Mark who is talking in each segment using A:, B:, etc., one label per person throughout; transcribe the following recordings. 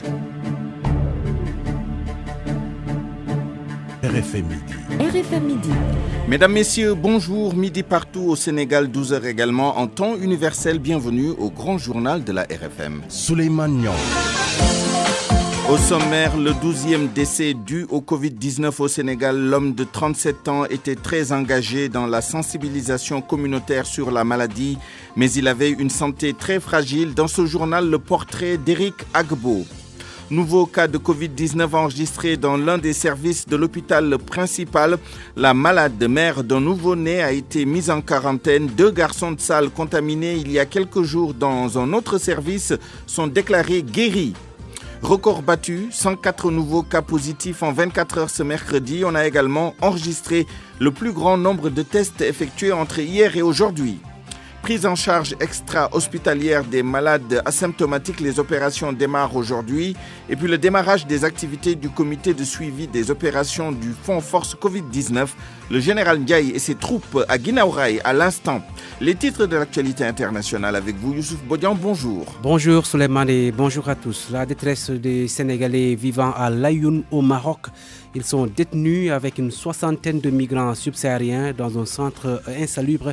A: RFM Midi.
B: RFM Midi.
C: Mesdames, Messieurs, bonjour. Midi partout au Sénégal, 12h également en temps universel. Bienvenue au grand journal de la RFM.
A: Souleymane Niang.
C: Au sommaire, le 12e décès dû au Covid-19 au Sénégal. L'homme de 37 ans était très engagé dans la sensibilisation communautaire sur la maladie, mais il avait une santé très fragile. Dans ce journal, le portrait d'Eric Agbo. Nouveau cas de Covid-19 enregistré dans l'un des services de l'hôpital principal. La malade mère d'un nouveau-né a été mise en quarantaine. 2 garçons de salle contaminés il y a quelques jours dans un autre service sont déclarés guéris. Record battu, 104 nouveaux cas positifs en 24 heures ce mercredi. On a également enregistré le plus grand nombre de tests effectués entre hier et aujourd'hui. Prise en charge extra-hospitalière des malades asymptomatiques, les opérations démarrent aujourd'hui. Et puis le démarrage des activités du comité de suivi des opérations du Fonds Force Covid-19. Le général Ndiaye et ses troupes à Guinaouraï à l'instant. Les titres de l'actualité internationale avec vous, Youssouf Bodian, bonjour.
D: Bonjour Souleymane et bonjour à tous. La détresse des Sénégalais vivant à Laayoune au Maroc. Ils sont détenus avec une soixantaine de migrants subsahariens dans un centre insalubre.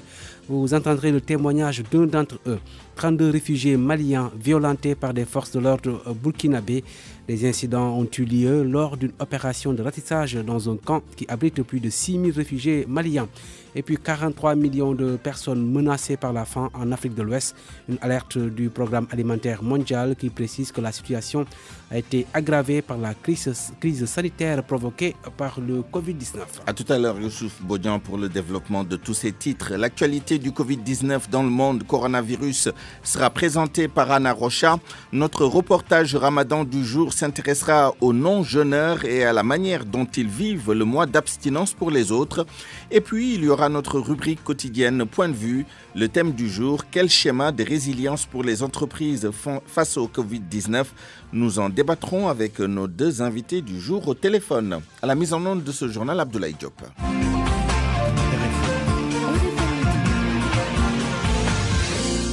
D: Vous entendrez le témoignage d'un d'entre eux. 32 réfugiés maliens violentés par des forces de l'ordre burkinabé. Les incidents ont eu lieu lors d'une opération de ratissage dans un camp qui abrite plus de 6000 réfugiés maliens. Et puis 43 millions de personnes menacées par la faim en Afrique de l'Ouest. Une alerte du programme alimentaire mondial qui précise que la situation a été aggravée par la crise sanitaire provoquée par le Covid-19.
C: A tout à l'heure, Youssouf Bodian, pour le développement de tous ces titres. L'actualité du Covid-19 dans le monde, coronavirus, sera présentée par Anna Rocha. Notre reportage Ramadan du jour s'intéressera aux non-jeûneurs et à la manière dont ils vivent le mois d'abstinence pour les autres. Et puis, il y aura notre rubrique quotidienne Point de vue, le thème du jour, quel schéma de résilience pour les entreprises face au Covid-19. Nous en débattrons avec nos 2 invités du jour au téléphone. À la mise en onde de ce journal, Abdoulaye Diop.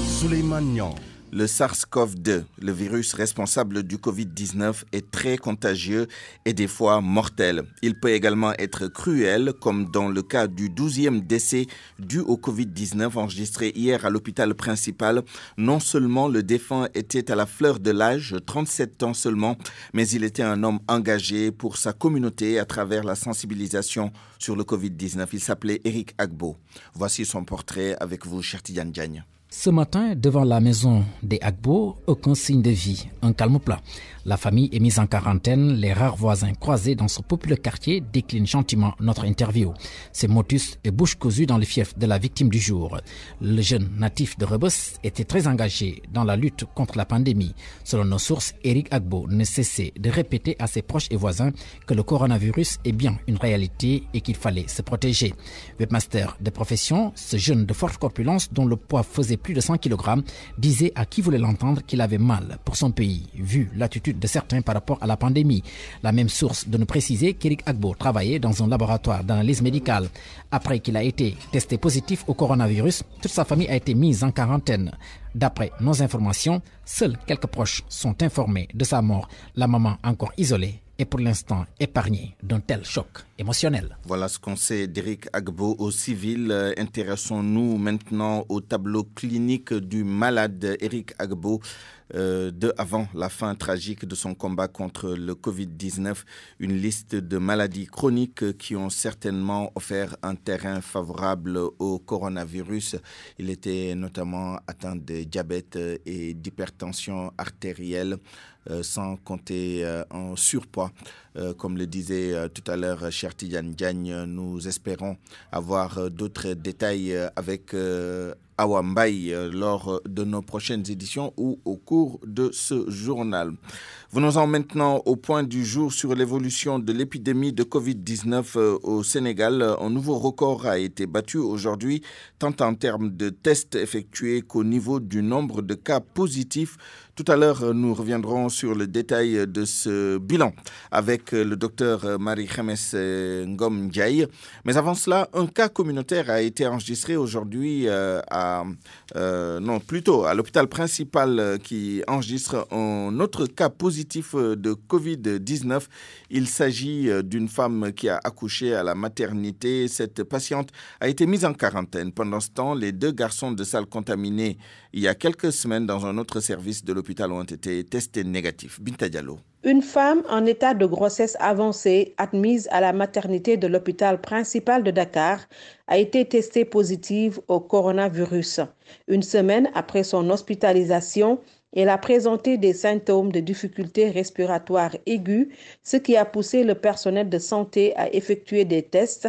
A: Souleymane Niang.
C: Le SARS-CoV-2, le virus responsable du Covid-19, est très contagieux et des fois mortel. Il peut également être cruel, comme dans le cas du 12e décès dû au Covid-19 enregistré hier à l'hôpital principal. Non seulement le défunt était à la fleur de l'âge, 37 ans seulement, mais il était un homme engagé pour sa communauté à travers la sensibilisation sur le Covid-19. Il s'appelait Eric Agbo. Voici son portrait avec vous, cher Tidiane Diagne.
E: Ce matin, devant la maison des Agbo, aucun signe de vie, un calme plat. La famille est mise en quarantaine, les rares voisins croisés dans ce populaire quartier déclinent gentiment notre interview. C'est motus et bouche cousue dans le fief de la victime du jour. Le jeune natif de Rebeuss était très engagé dans la lutte contre la pandémie. Selon nos sources, Eric Agbo ne cessait de répéter à ses proches et voisins que le coronavirus est bien une réalité et qu'il fallait se protéger. Webmaster de profession, ce jeune de forte corpulence dont le poids faisait plus de 100 kg, disait à qui voulait l'entendre qu'il avait mal pour son pays, vu l'attitude de certains par rapport à la pandémie. La même source de nous préciser qu'Eric Agbo travaillait dans un laboratoire d'analyse médicale. Après qu'il a été testé positif au coronavirus, toute sa famille a été mise en quarantaine. D'après nos informations, seuls quelques proches sont informés de sa mort. La maman encore isolée est pour l'instant épargnée d'un tel choc émotionnel.
C: Voilà ce qu'on sait d'Eric Agbo au civil. Intéressons-nous maintenant au tableau clinique du malade Eric Agbo avant la fin tragique de son combat contre le Covid-19. Une liste de maladies chroniques qui ont certainement offert un terrain favorable au coronavirus. Il était notamment atteint de diabète et d'hypertension artérielle, sans compter en surpoids. Comme le disait tout à l'heure cher Tidiane Diagne, nous espérons avoir d'autres détails avec Awa Mbaye lors de nos prochaines éditions ou au cours de ce journal. Venons-en maintenant au point du jour sur l'évolution de l'épidémie de Covid-19 au Sénégal. Un nouveau record a été battu aujourd'hui, tant en termes de tests effectués qu'au niveau du nombre de cas positifs. Tout à l'heure, nous reviendrons sur le détail de ce bilan avec le docteur Marie-James Ngom Ndiaye. Mais avant cela, un cas communautaire a été enregistré aujourd'hui à l'hôpital principal qui enregistre un autre cas positif de Covid-19. Il s'agit d'une femme qui a accouché à la maternité. Cette patiente a été mise en quarantaine. Pendant ce temps, les 2 garçons de salle contaminés il y a quelques semaines dans un autre service de l'hôpital ont été testés négatifs. Binta Diallo.
B: Une femme en état de grossesse avancée, admise à la maternité de l'hôpital principal de Dakar, a été testée positive au coronavirus. Une semaine après son hospitalisation, elle a présenté des symptômes de difficultés respiratoires aiguës, ce qui a poussé le personnel de santé à effectuer des tests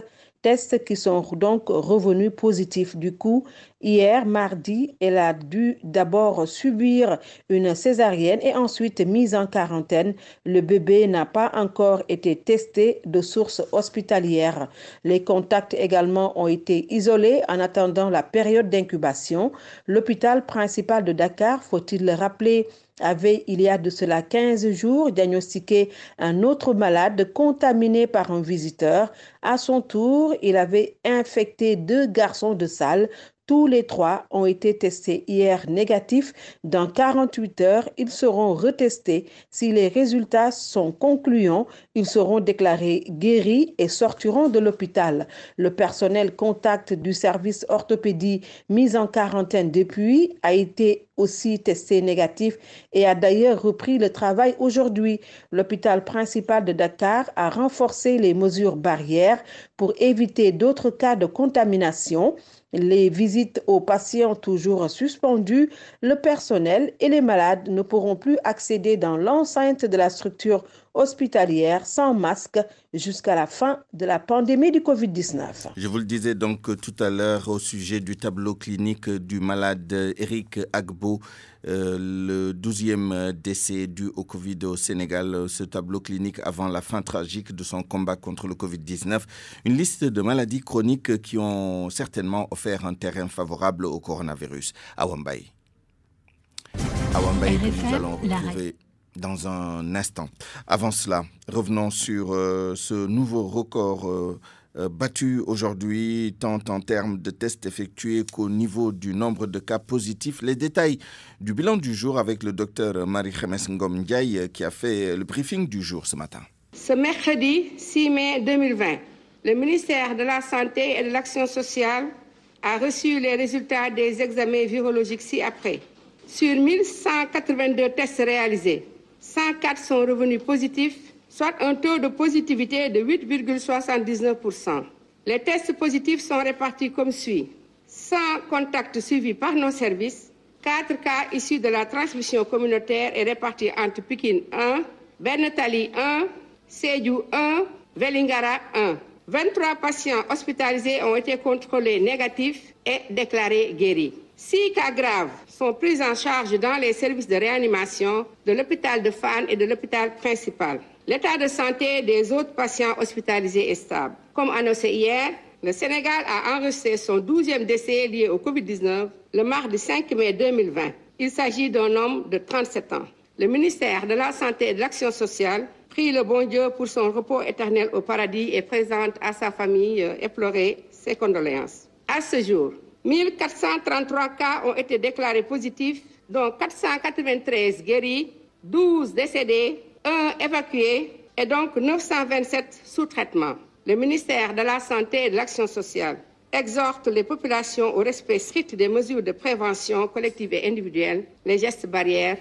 B: qui sont donc revenus positifs. Du coup, hier, mardi, elle a dû d'abord subir une césarienne et ensuite mise en quarantaine. Le bébé n'a pas encore été testé de source hospitalière. Les contacts également ont été isolés en attendant la période d'incubation. L'hôpital principal de Dakar, faut-il le rappeler, avait, il y a de cela 15 jours, diagnostiqué un autre malade contaminé par un visiteur. À son tour, il avait infecté 2 garçons de salle. Tous les 3 ont été testés hier négatifs. Dans 48 heures, ils seront retestés. Si les résultats sont concluants, ils seront déclarés guéris et sortiront de l'hôpital. Le personnel contact du service orthopédie mis en quarantaine depuis a été aussi testé négatif et a d'ailleurs repris le travail aujourd'hui. L'hôpital principal de Dakar a renforcé les mesures barrières pour éviter d'autres cas de contamination. Les visites aux patients toujours suspendues, le personnel et les malades ne pourront plus accéder dans l'enceinte de la structure hospitalière sans masque jusqu'à la fin de la pandémie du Covid-19.
C: Je vous le disais donc tout à l'heure au sujet du tableau clinique du malade Eric Agbo, le 12e décès dû au Covid au Sénégal, ce tableau clinique avant la fin tragique de son combat contre le Covid-19. Une liste de maladies chroniques qui ont certainement offert un terrain favorable au coronavirus. Awambaye, que nous allons retrouver dans un instant. Avant cela, revenons sur ce nouveau record battu aujourd'hui, tant en termes de tests effectués qu'au niveau du nombre de cas positifs. Les détails du bilan du jour avec le docteur Marie-James Ngom Ndiaye qui a fait le briefing du jour ce matin.
F: Ce mercredi 6 mai 2020, le ministère de la Santé et de l'Action sociale a reçu les résultats des examens virologiques ci-après. Sur 1182 tests réalisés, 104 sont revenus positifs, soit un taux de positivité de 8,79%. Les tests positifs sont répartis comme suit. 100 contacts suivis par nos services, 4 cas issus de la transmission communautaire et répartis entre Pikine 1, Bernatali 1, Sédhiou 1, Vélingara 1. 23 patients hospitalisés ont été contrôlés négatifs et déclarés guéris. 6 cas graves sont pris en charge dans les services de réanimation de l'hôpital de Fann et de l'hôpital principal. L'état de santé des autres patients hospitalisés est stable. Comme annoncé hier, le Sénégal a enregistré son 12e décès lié au Covid-19 le mardi 5 mai 2020. Il s'agit d'un homme de 37 ans. Le ministère de la Santé et de l'Action sociale prie le bon Dieu pour son repos éternel au paradis et présente à sa famille éplorée ses condoléances. À ce jour, 1433 cas ont été déclarés positifs, dont 493 guéris, 12 décédés, 1 évacué et donc 927 sous traitement. Le ministère de la Santé et de l'Action sociale exhorte les populations au respect strict des mesures de prévention collective et individuelle, les gestes barrières.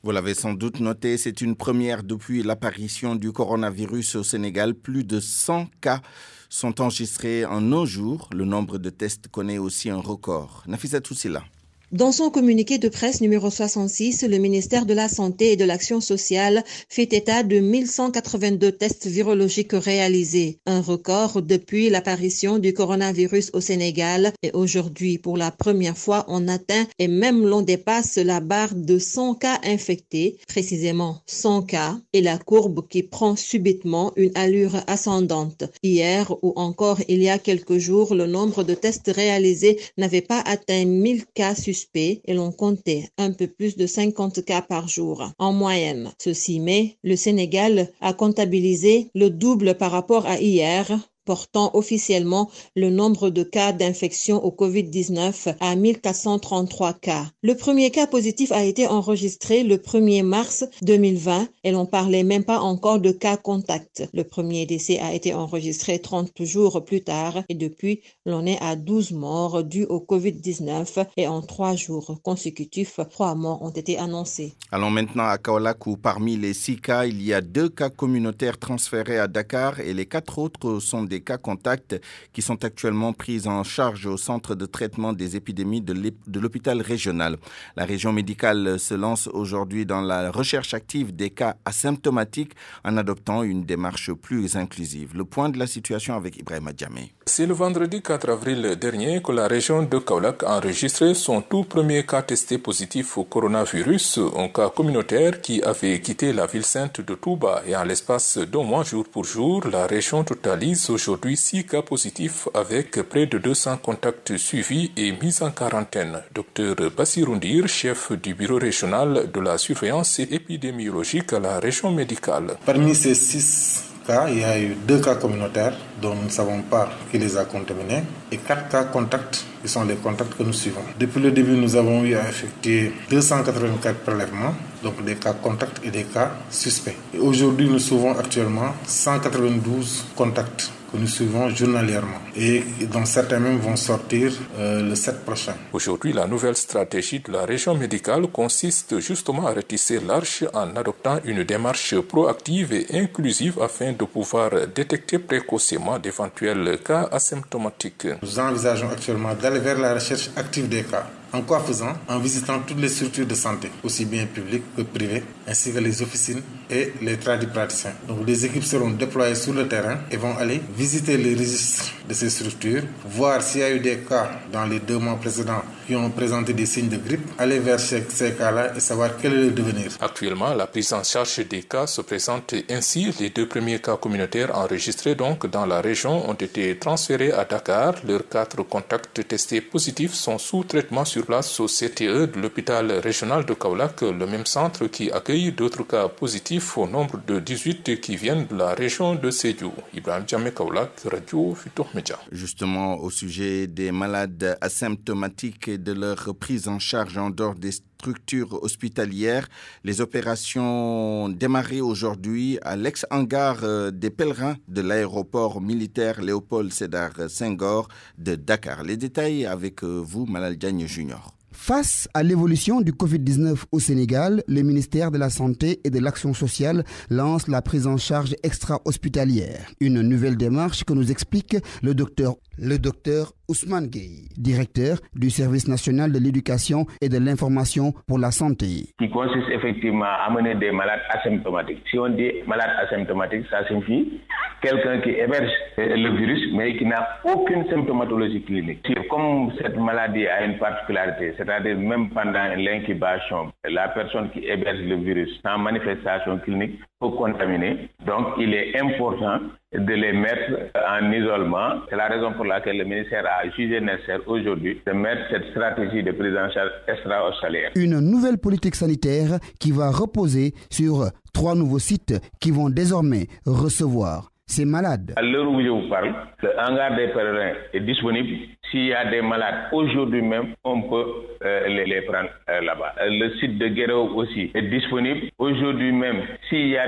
C: Vous l'avez sans doute noté, c'est une première depuis l'apparition du coronavirus au Sénégal. Plus de 100 cas sont enregistrés en un jour. Le nombre de tests connaît aussi un record. Nafisa Toussila.
G: Dans son communiqué de presse numéro 66, le ministère de la Santé et de l'Action sociale fait état de 1182 tests virologiques réalisés, un record depuis l'apparition du coronavirus au Sénégal. Et aujourd'hui, pour la première fois, on atteint et même l'on dépasse la barre de 100 cas infectés, précisément 100 cas, et la courbe qui prend subitement une allure ascendante. Hier ou encore il y a quelques jours, le nombre de tests réalisés n'avait pas atteint 1000 cas suspects suspects et l'on comptait un peu plus de 50 cas par jour en moyenne. Ce 6 mai, le Sénégal a comptabilisé le double par rapport à hier, portant officiellement le nombre de cas d'infection au Covid-19 à 1433 cas. Le premier cas positif a été enregistré le 1er mars 2020 et l'on parlait même pas encore de cas contact. Le premier décès a été enregistré 30 jours plus tard et depuis, l'on est à 12 morts dus au Covid-19 et en 3 jours consécutifs, 3 morts ont été annoncés.
C: Allons maintenant à Kaolack où parmi les 6 cas, il y a 2 cas communautaires transférés à Dakar et les 4 autres sont des cas contacts qui sont actuellement pris en charge au centre de traitement des épidémies de l'hôpital régional. La région médicale se lance aujourd'hui dans la recherche active des cas asymptomatiques en adoptant une démarche plus inclusive. Le point de la situation avec Ibrahima Djamé.
H: C'est le vendredi 4 avril dernier que la région de Kaolack a enregistré son tout premier cas testé positif au coronavirus, un cas communautaire qui avait quitté la ville sainte de Touba et en l'espace d'un mois jour pour jour, la région totalise aujourd'hui 6 cas positifs avec près de 200 contacts suivis et mis en quarantaine. Dr Bassirou Ndir, chef du bureau régional de la surveillance épidémiologique à la région médicale.
I: Parmi ces 6 cas, il y a eu 2 cas communautaires dont nous ne savons pas qui les a contaminés et 4 cas contacts qui sont les contacts que nous suivons. Depuis le début, nous avons eu à effectuer 284 prélèvements, donc des cas contacts et des cas suspects. Et aujourd'hui, nous suivons actuellement 192 contacts que nous suivons journalièrement et dont certains même vont sortir le 7 prochain.
H: Aujourd'hui, la nouvelle stratégie de la région médicale consiste justement à ratisser large en adoptant une démarche proactive et inclusive afin de pouvoir détecter précocement d'éventuels cas asymptomatiques.
I: Nous envisageons actuellement d'aller vers la recherche active des cas. En quoi faisant? En visitant toutes les structures de santé, aussi bien publiques que privées, ainsi que les officines et les tradipraticiens. Donc les équipes seront déployées sur le terrain et vont aller visiter les registres de ces structures, voir s'il y a eu des cas dans les 2 mois précédents qui ont présenté des signes de grippe, aller vers ces cas-là et savoir quel est le devenir.
H: Actuellement, la prise en charge des cas se présente ainsi. Les 2 premiers cas communautaires enregistrés donc dans la région ont été transférés à Dakar. Leurs 4 contacts testés positifs sont sous traitement sur place au CTE de l'hôpital régional de Kaolack, le même centre qui accueille d'autres cas positifs au nombre de 18 qui viennent de la région de Sédhiou. Ibrahima Djamé, Kaolack, Radio Futurs Médias.
C: Justement, au sujet des malades asymptomatiques et de leur prise en charge en dehors des structures hospitalières, les opérations démarrées aujourd'hui à l'ex-hangar des pèlerins de l'aéroport militaire Léopold Sédar Senghor de Dakar. Les détails avec vous, Malal Diagne Junior.
J: Face à l'évolution du Covid-19 au Sénégal, le ministère de la Santé et de l'Action sociale lance la prise en charge extra-hospitalière. Une nouvelle démarche que nous explique le docteur Ousmane Gueye, directeur du service national de l'éducation et de l'information pour la santé.
K: Qui consiste effectivement à amener des malades asymptomatiques. Si on dit malade asymptomatique, ça signifie quelqu'un qui héberge le virus mais qui n'a aucune symptomatologie clinique. Comme cette maladie a une particularité, c'est-à-dire même pendant l'incubation, la personne qui héberge le virus sans manifestation clinique peut contaminer. Donc il est important de les mettre en isolement. C'est la raison pour laquelle le ministère a jugé nécessaire aujourd'hui de mettre cette stratégie de prise en charge extra-hospitalière.
J: Une nouvelle politique sanitaire qui va reposer sur 3 nouveaux sites qui vont désormais recevoir ces malades.
K: À l'heure où je vous parle, le hangar des pèlerins est disponible. S'il y a des malades aujourd'hui même, on peut les prendre là-bas. Le site de Guéréo aussi est disponible. Aujourd'hui même, s'il y a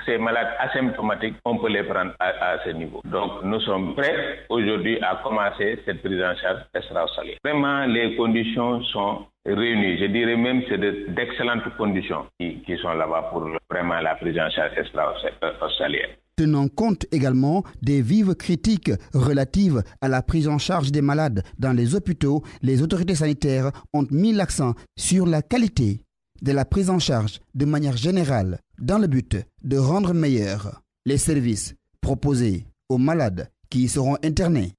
K: ces malades asymptomatiques, on peut les prendre à ce niveau. Donc nous sommes prêts aujourd'hui à commencer cette prise en charge extra-hospitalière. Vraiment, les conditions sont réunies. Je dirais même que c'est d'excellentes conditions qui sont là-bas pour vraiment la prise en charge extra-hospitalière.
J: Tenant compte également des vives critiques relatives à la prise en charge des malades dans les hôpitaux, les autorités sanitaires ont mis l'accent sur la qualité de la prise en charge de manière générale dans le but de rendre meilleurs les services proposés aux malades qui y seront internés.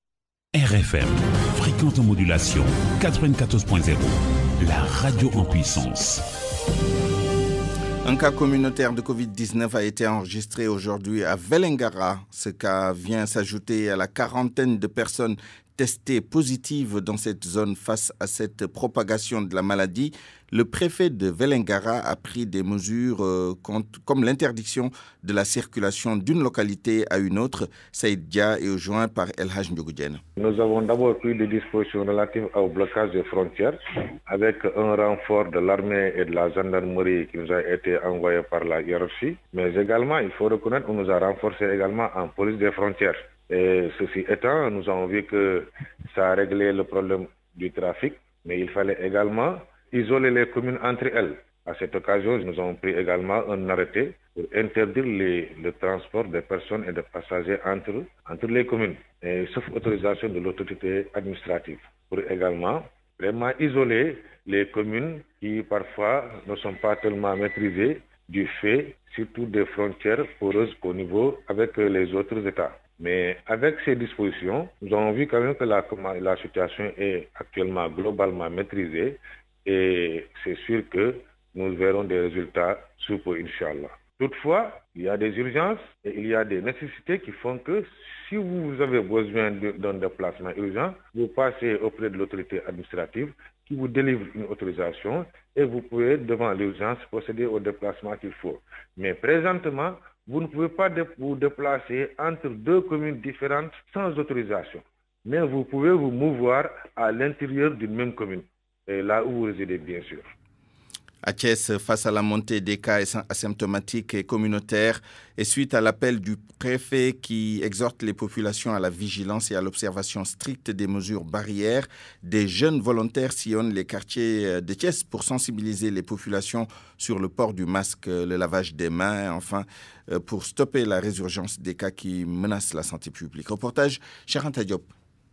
L: RFM, fréquente modulation 94.0, la radio en puissance.
C: Un cas communautaire de Covid-19 a été enregistré aujourd'hui à Vélingara. Ce cas vient s'ajouter à la quarantaine de personnes testées positives dans cette zone face à cette propagation de la maladie. Le préfet de Vélingara a pris des mesures comme l'interdiction de la circulation d'une localité à une autre. Saïd Dia est rejoint par El Haj Ndiogoudjen.
M: Nous avons d'abord pris des dispositions relatives au blocage des frontières avec un renfort de l'armée et de la gendarmerie qui nous a été envoyé par la hiérarchie. Mais également, il faut reconnaître qu'on nous a renforcé également en police des frontières. Et ceci étant, nous avons vu que ça a réglé le problème du trafic, mais il fallait également isoler les communes entre elles. À cette occasion, nous avons pris également un arrêté pour interdire le transport des personnes et des passagers entre les communes, et sauf autorisation de l'autorité administrative, pour également vraiment isoler les communes qui parfois ne sont pas tellement maîtrisées du fait surtout des frontières poreuses au niveau avec les autres États. Mais avec ces dispositions, nous avons vu quand même que la situation est actuellement globalement maîtrisée et c'est sûr que nous verrons des résultats sous peu, Inch'Allah. Toutefois, il y a des urgences et il y a des nécessités qui font que si vous avez besoin d'un déplacement urgent, vous passez auprès de l'autorité administrative qui vous délivre une autorisation et vous pouvez, devant l'urgence, procéder au déplacement qu'il faut. Mais présentement, vous ne pouvez pas vous déplacer entre deux communes différentes sans autorisation. Mais vous pouvez vous mouvoir à l'intérieur d'une même commune, et là où vous résidez, bien sûr.
C: À Thiès, face à la montée des cas asymptomatiques et communautaires, et suite à l'appel du préfet qui exhorte les populations à la vigilance et à l'observation stricte des mesures barrières, des jeunes volontaires sillonnent les quartiers de Thiès pour sensibiliser les populations sur le port du masque, le lavage des mains, enfin, pour stopper la résurgence des cas qui menacent la santé publique. Reportage, Charanta Diop.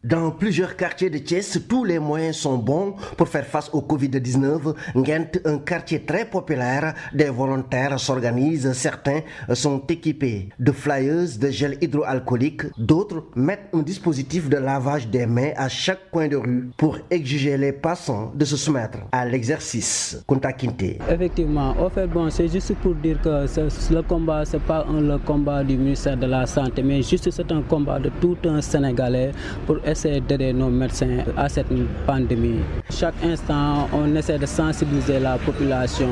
N: Dans plusieurs quartiers de Thiès, tous les moyens sont bons pour faire face au Covid-19. Ngent, un quartier très populaire, des volontaires s'organisent. Certains sont équipés de flyers, de gel hydroalcoolique. D'autres mettent un dispositif de lavage des mains à chaque coin de rue pour exiger les passants de se soumettre à l'exercice. Kunta Kinte.
O: Effectivement, en fait, c'est juste pour dire que le combat, ce n'est pas le combat du ministère de la Santé, mais juste c'est un combat de tout un Sénégalais pour essayer d'aider nos médecins à cette pandémie. Chaque instant, on essaie de sensibiliser la population.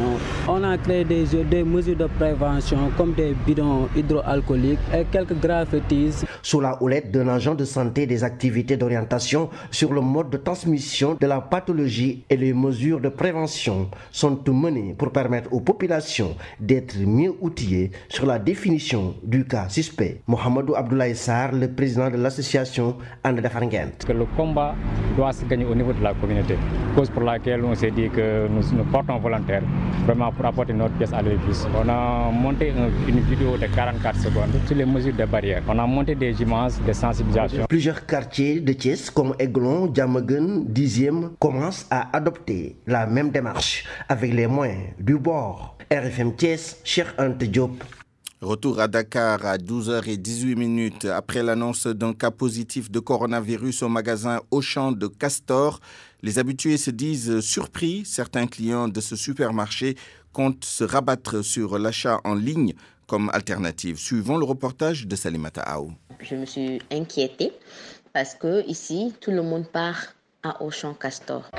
O: On a créé des mesures de prévention comme des bidons hydroalcooliques et quelques graffitis.
N: Sous la houlette d'un agent de santé, des activités d'orientation sur le mode de transmission de la pathologie et les mesures de prévention sont menées pour permettre aux populations d'être mieux outillées sur la définition du cas suspect. Mohamedou Abdoulaye Sarr, le président de l'association Ande Defar Ngent.
P: Que le combat doit se gagner au niveau de la communauté, cause pour laquelle on s'est dit que nous portons volontaires vraiment pour apporter notre pièce à l'édifice. On a monté une vidéo de 44 secondes sur les mesures de barrière. On a monté des images de sensibilisation.
N: Plusieurs quartiers de Thiès comme Aiglon, Diamaguène, 10e commencent à adopter la même démarche avec les moyens du bord. RFM Thiès, Cheikh Ante Diop.
C: Retour à Dakar à 12h18 après l'annonce d'un cas positif de coronavirus au magasin Auchan de Castor. Les habitués se disent surpris. Certains clients de ce supermarché comptent se rabattre sur l'achat en ligne comme alternative. Suivons le reportage de Salimata Aou.
Q: Je me suis inquiétée parce que ici tout le monde part à Auchan Castor.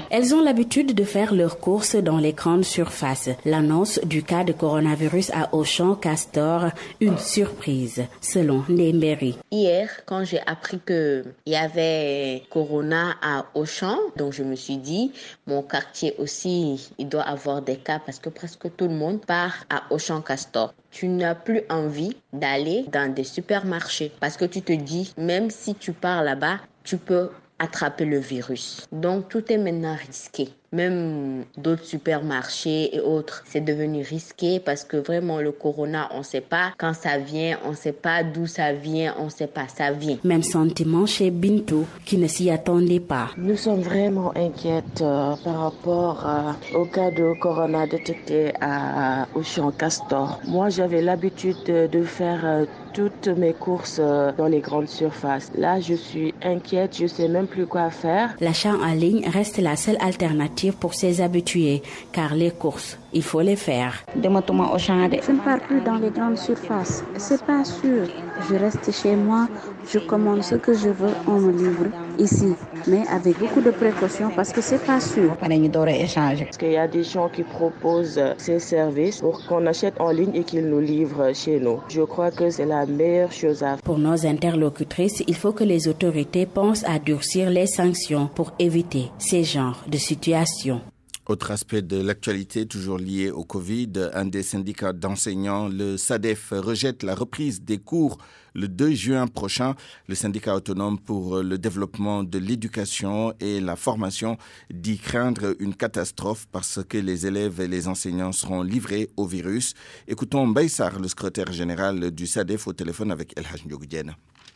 R: Elles ont l'habitude de faire leurs courses dans les grandes surfaces. L'annonce du cas de coronavirus à Auchan Castor, une surprise, selon Ndemberi.
Q: Hier, quand j'ai appris qu'il y avait corona à Auchan, donc je me suis dit, mon quartier aussi, il doit avoir des cas parce que presque tout le monde part à Auchan Castor. Tu n'as plus envie d'aller dans des supermarchés parce que tu te dis, même si tu pars là-bas, tu peux attraper le virus. Donc tout est maintenant risqué. Même d'autres supermarchés et autres, c'est devenu risqué parce que vraiment le corona, on ne sait pas quand ça vient, on ne sait pas d'où ça vient, on ne sait pas, ça vient.
R: Même sentiment chez Bintou qui ne s'y attendait pas.
S: Nous sommes vraiment inquiètes par rapport au cas de corona détecté à Auchan Castor. Moi, j'avais l'habitude de faire toutes mes courses dans les grandes surfaces. Là, je suis inquiète, je ne sais même plus quoi faire.
R: L'achat en ligne reste la seule alternative alternative pour ces habitués, car les courses, il faut les faire.
T: Je ne pars plus dans les grandes surfaces. C'est pas sûr. Je reste chez moi, je commande ce que je veux, on me livre ici, mais avec beaucoup de précautions parce que c'est pas sûr.
S: Parce qu'il y a des gens qui proposent ces services pour qu'on achète en ligne et qu'ils nous livrent chez nous. Je crois que c'est la meilleure chose à faire.
R: Pour nos interlocutrices, il faut que les autorités pensent à durcir les sanctions pour éviter ces genres de situations.
C: Autre aspect de l'actualité, toujours lié au Covid, un des syndicats d'enseignants, le SADEF, rejette la reprise des cours le 2 juin prochain. Le syndicat autonome pour le développement de l'éducation et la formation dit craindre une catastrophe parce que les élèves et les enseignants seront livrés au virus. Écoutons Mbaïsar, le secrétaire général du SADEF, au téléphone avec El Hadj Ndiogou.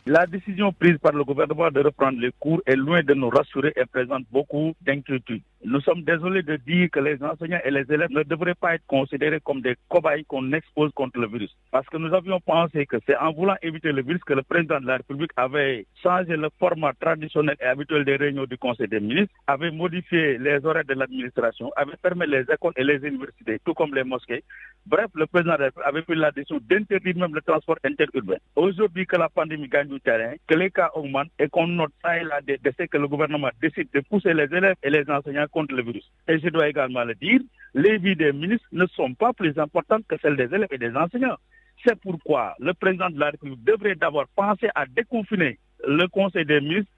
U: La décision prise par le gouvernement de reprendre les cours est loin de nous rassurer et présente beaucoup d'inquiétudes. Nous sommes désolés de dire que les enseignants et les élèves ne devraient pas être considérés comme des cobayes qu'on expose contre le virus. Parce que nous avions pensé que c'est en voulant éviter le virus que le président de la République avait changé le format traditionnel et habituel des réunions du Conseil des ministres, avait modifié les horaires de l'administration, avait fermé les écoles et les universités, tout comme les mosquées. Bref, le président de la République avait pris la décision d'interdire même le transport interurbain. Aujourd'hui que la pandémie gagne du terrain, que les cas augmentent et qu'on note ça et là des décès, que le gouvernement décide de pousser les élèves et les enseignants contre le virus. Et je dois également le dire, les vies des ministres ne sont pas plus importantes que celles des élèves et des enseignants. C'est pourquoi le président de la République devrait d'abord penser à déconfiner le Conseil des ministres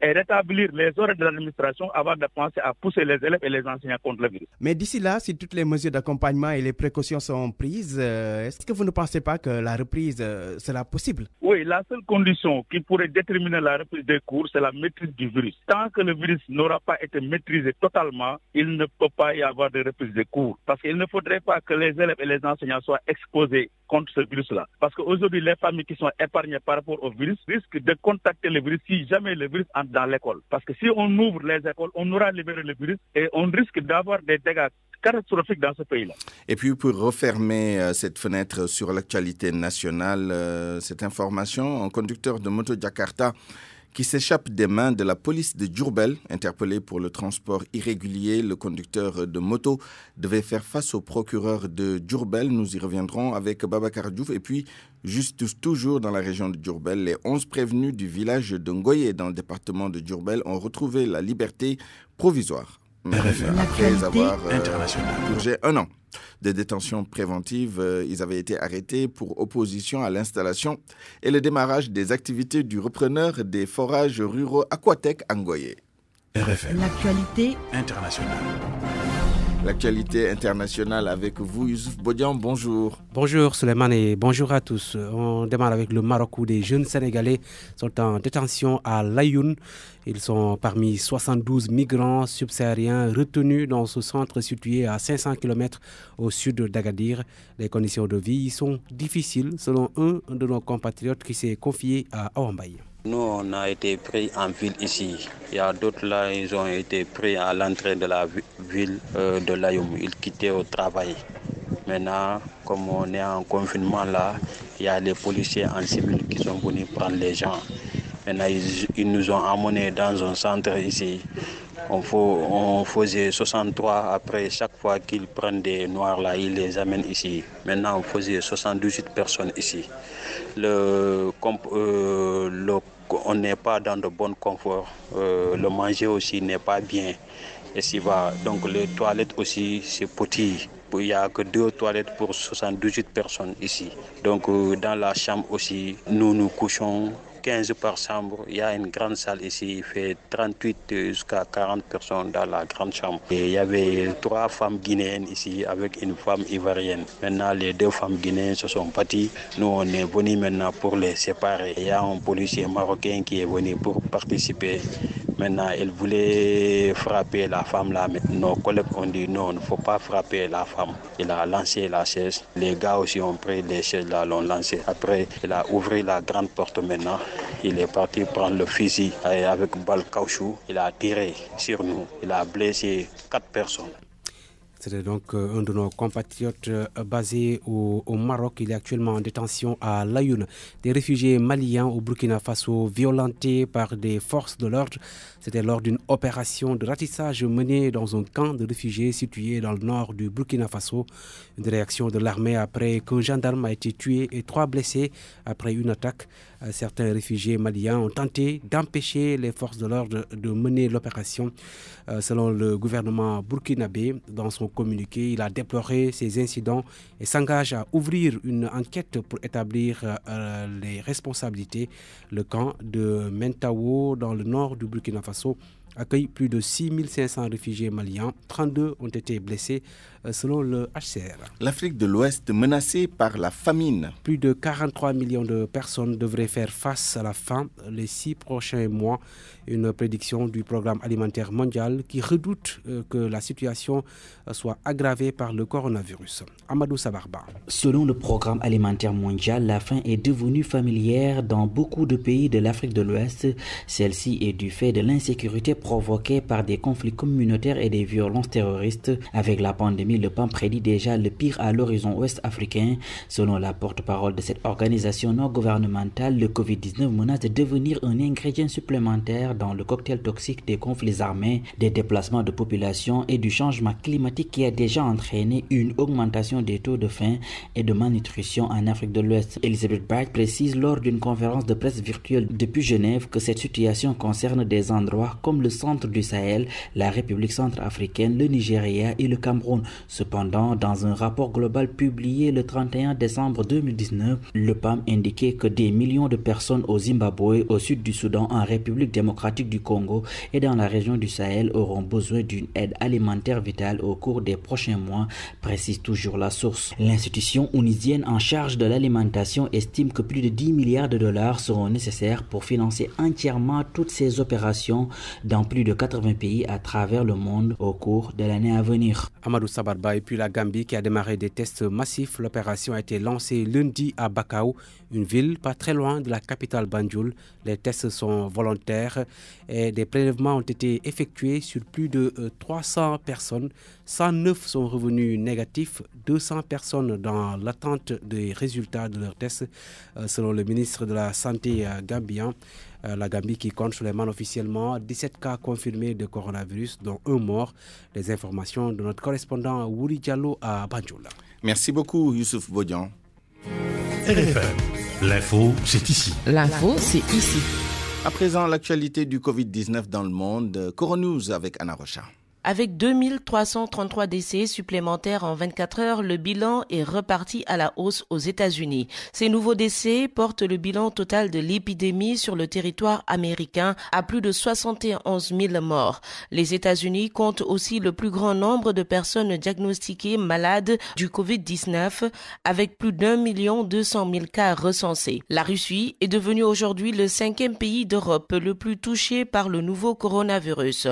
U: et rétablir les horaires de l'administration avant de penser à pousser les élèves et les enseignants contre le virus.
V: Mais d'ici là, si toutes les mesures d'accompagnement et les précautions sont prises, est-ce que vous ne pensez pas que la reprise sera possible?
U: Oui, la seule condition qui pourrait déterminer la reprise des cours, c'est la maîtrise du virus. Tant que le virus n'aura pas été maîtrisé totalement, il ne peut pas y avoir de reprise des cours. Parce qu'il ne faudrait pas que les élèves et les enseignants soient exposés contre ce virus-là. Parce qu'aujourd'hui, les familles qui sont épargnées par rapport au virus risquent de contacter le virus si jamais le virus entre dans l'école. Parce que si on ouvre les écoles, on aura libéré le virus et on risque d'avoir des dégâts catastrophiques dans ce pays-là.
C: Et puis pour refermer cette fenêtre sur l'actualité nationale, cette information, un conducteur de moto Jakarta qui s'échappe des mains de la police de Diourbel. Interpellé pour le transport irrégulier, le conducteur de moto devait faire face au procureur de Diourbel. Nous y reviendrons avec Babacar Diouf. Et puis, juste toujours dans la région de Diourbel, les 11 prévenus du village de Ngoye dans le département de Diourbel ont retrouvé la liberté provisoire. Après avoir purgé 1 an de détention préventive, ils avaient été arrêtés pour opposition à l'installation et le démarrage des activités du repreneur des forages ruraux Aquatec à Ngoye.
A: RFM.
W: L'actualité
A: internationale.
C: L'actualité internationale avec vous, Youssouf Bodian, bonjour.
D: Bonjour Souleymane et bonjour à tous. On démarre avec le Maroc où des jeunes Sénégalais sont en détention à Layoun. Ils sont parmi 72 migrants subsahariens retenus dans ce centre situé à 500 km au sud d'Agadir. Les conditions de vie y sont difficiles selon un de nos compatriotes qui s'est confié à Awambaye.
X: Nous, on a été pris en ville ici. Il y a d'autres là, ils ont été pris à l'entrée de la ville de Layoum. Ils quittaient au travail. Maintenant, comme on est en confinement là, il y a les policiers en civil qui sont venus prendre les gens. Maintenant, ils nous ont emmenés dans un centre ici. On faisait 63. Après, chaque fois qu'ils prennent des noirs là, ils les amènent ici. Maintenant, on faisait 78 personnes ici. On n'est pas dans de bon confort. Le manger aussi n'est pas bien. Et donc les toilettes aussi, c'est petit. Il n'y a que 2 toilettes pour 78 personnes ici. Donc dans la chambre aussi, nous couchons 15 par chambre. Il y a une grande salle ici, il fait 38 jusqu'à 40 personnes dans la grande chambre. Et il y avait 3 femmes guinéennes ici avec une femme ivoirienne. Maintenant, les 2 femmes guinéennes se sont parties. Nous, on est venus maintenant pour les séparer. Il y a un policier marocain qui est venu pour participer. Maintenant, il voulait frapper la femme là. Mais nos collègues ont dit non, il ne faut pas frapper la femme. Il a lancé la chaise. Les gars aussi ont pris les chaises là, l'ont lancé. Après, il a ouvert la grande porte maintenant. Il est parti prendre le fusil avec balle caoutchouc. Il a tiré sur nous. Il a blessé 4 personnes.
D: C'était donc un de nos compatriotes basé au Maroc. Il est actuellement en détention à Laayoune. Des réfugiés maliens au Burkina Faso violentés par des forces de l'ordre. C'était lors d'une opération de ratissage menée dans un camp de réfugiés situé dans le nord du Burkina Faso. Une réaction de l'armée après qu'un gendarme a été tué et 3 blessés après une attaque. Certains réfugiés maliens ont tenté d'empêcher les forces de l'ordre de mener l'opération. Selon le gouvernement burkinabé, dans son communiqué, il a déploré ces incidents et s'engage à ouvrir une enquête pour établir les responsabilités. Le camp de Mentao, dans le nord du Burkina Faso, accueille plus de 6500 réfugiés maliens. 32 ont été blessés selon le HCR.
C: L'Afrique de l'Ouest menacée par la famine.
D: Plus de 43 millions de personnes devraient faire face à la faim les 6 prochains mois. Une prédiction du programme alimentaire mondial qui redoute que la situation soit aggravée par le coronavirus. Amadou Sabarba.
B: Selon le programme alimentaire mondial, la faim est devenue familière dans beaucoup de pays de l'Afrique de l'Ouest. Celle-ci est du fait de l'insécurité provoquée par des conflits communautaires et des violences terroristes. Avec la pandémie, le PAM prédit déjà le pire à l'horizon ouest africain. Selon la porte-parole de cette organisation non gouvernementale, le Covid-19 menace de devenir un ingrédient supplémentaire dans le cocktail toxique des conflits armés, des déplacements de population et du changement climatique qui a déjà entraîné une augmentation des taux de faim et de malnutrition en Afrique de l'Ouest. Elizabeth Bright précise lors d'une conférence de presse virtuelle depuis Genève que cette situation concerne des endroits comme le centre du Sahel, la République centrafricaine, le Nigeria et le Cameroun. Cependant, dans un rapport global publié le 31 décembre 2019, le PAM indiquait que des millions de personnes au Zimbabwe, au sud du Soudan, en République démocratique du Congo et dans la région du Sahel auront besoin d'une aide alimentaire vitale au cours des prochains mois, précise toujours la source. L'institution onusienne en charge de l'alimentation estime que plus de 10 milliards de dollars seront nécessaires pour financer entièrement toutes ces opérations dans plus de 80 pays à travers le monde au cours de l'année à venir.
D: Amadou Sabarba et puis la Gambie qui a démarré des tests massifs. L'opération a été lancée lundi à Bakau, une ville pas très loin de la capitale Banjul. Les tests sont volontaires et des prélèvements ont été effectués sur plus de 300 personnes. 109 sont revenus négatifs, 200 personnes dans l'attente des résultats de leurs tests, selon le ministre de la Santé gambien. La Gambie qui compte sur les mains officiellement 17 cas confirmés de coronavirus, dont un mort. Les informations de notre correspondant Wouri Diallo à Banjul.
C: Merci beaucoup Youssouf Bodian.
L: RFM, l'info c'est ici.
E: L'info c'est ici.
C: À présent, l'actualité du Covid-19 dans le monde. Coronews avec Anna Rocha.
E: Avec 2333 décès supplémentaires en 24 heures, le bilan est reparti à la hausse aux États-Unis. Ces nouveaux décès portent le bilan total de l'épidémie sur le territoire américain à plus de 71 000 morts. Les États-Unis comptent aussi le plus grand nombre de personnes diagnostiquées malades du Covid-19 avec plus d'1 200 000 cas recensés. La Russie est devenue aujourd'hui le 5e pays d'Europe le plus touché par le nouveau coronavirus.